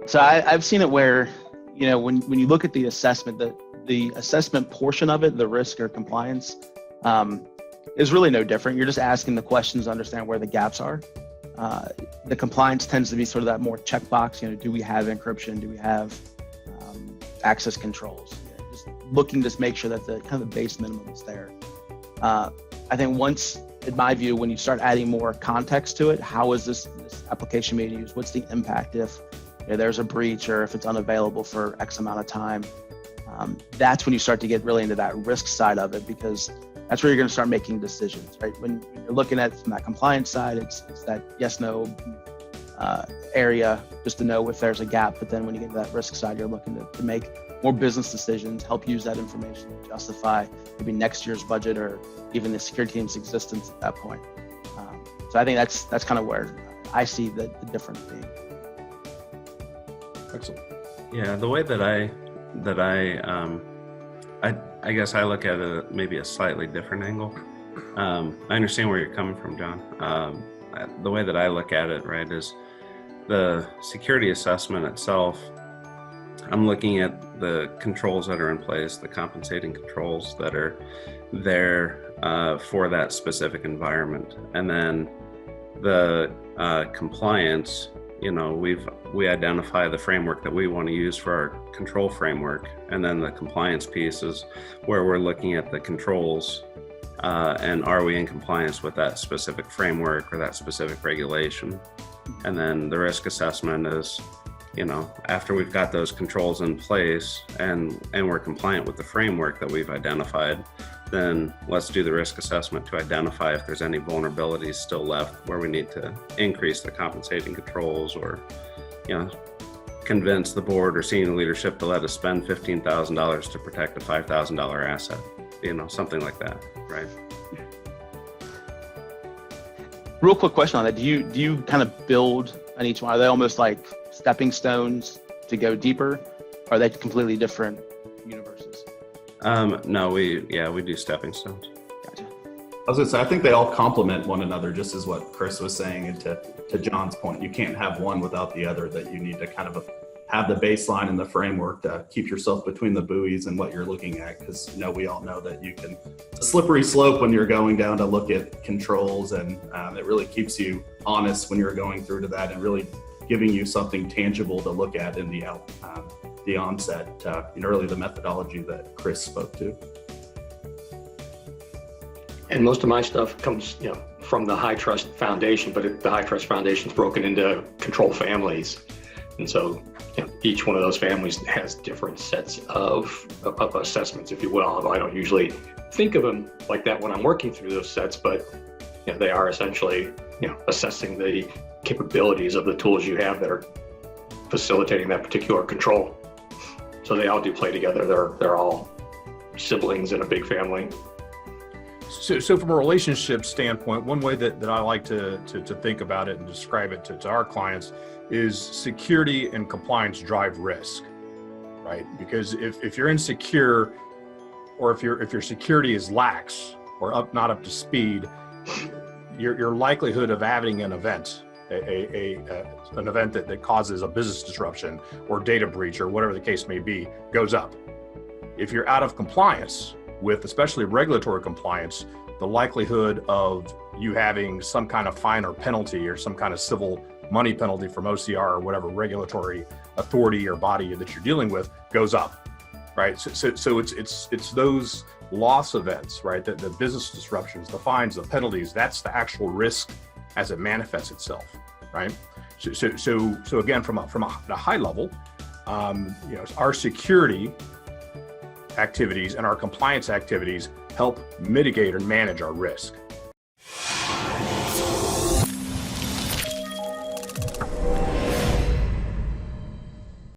So I've seen it where, when you look at the assessment, the assessment portion of it, the risk or compliance, is really no different. You're just asking the questions to understand where the gaps are. The compliance tends to be sort of that more checkbox. Do we have encryption? Do we have access controls? Just looking to make sure that the kind of the base minimum is there. I think once, in my view, when you start adding more context to it, how is this application being used? What's the impact if there's a breach or if it's unavailable for X amount of time? That's when you start to get really into that risk side of it, because that's where you're going to start making decisions, right? When you're looking at from that compliance side, it's that yes, no area just to know if there's a gap. But then when you get to that risk side, you're looking to make more business decisions, help use that information to justify maybe next year's budget or even the security team's existence at that point. So I think that's kind of where I see the difference being. Excellent. Yeah, the way that I guess I look at it maybe a slightly different angle. I understand where you're coming from, John. The way that I look at it, right, is the security assessment itself. I'm looking at the controls that are in place, the compensating controls that are there for that specific environment, and then the compliance. We identify the framework that we want to use for our control framework, and then the compliance piece is where we're looking at the controls and are we in compliance with that specific framework or that specific regulation. And then the risk assessment is, after we've got those controls in place and we're compliant with the framework that we've identified, then let's do the risk assessment to identify if there's any vulnerabilities still left where we need to increase the compensating controls or, convince the board or senior leadership to let us spend $15,000 to protect a $5,000 asset, something like that, right? Real quick question on that. Do you kind of build on each one? Are they almost like stepping stones to go deeper? Or are they completely different universes? No, we do stepping stones. Gotcha. I was gonna say, I think they all complement one another, just as what Chris was saying, and to John's point, you can't have one without the other, that you need to kind of have the baseline and the framework to keep yourself between the buoys and what you're looking at, because we all know that it's a slippery slope when you're going down to look at controls, and it really keeps you honest when you're going through to that and really giving you something tangible to look at in the onset, really the methodology that Chris spoke to. And most of my stuff comes, from the High Trust Foundation, but the High Trust Foundation is broken into control families. And so each one of those families has different sets of assessments, if you will, although I don't usually think of them like that when I'm working through those sets, but they are essentially, assessing the capabilities of the tools you have that are facilitating that particular control. So they all do play together. They're all siblings in a big family. So from a relationship standpoint, one way that I like to think about it and describe it to our clients is security and compliance drive risk, right? Because if you're insecure, or if your security is lax or not up to speed, your likelihood of having an event, an event that causes a business disruption or data breach or whatever the case may be, goes up. If you're out of compliance with, especially regulatory compliance, the likelihood of you having some kind of fine or penalty or some kind of civil money penalty from OCR or whatever regulatory authority or body that you're dealing with goes up, right? So it's those loss events, right? The business disruptions, the fines, the penalties, that's the actual risk as it manifests itself, right? So again, from a high level, our security activities and our compliance activities help mitigate or manage our risk.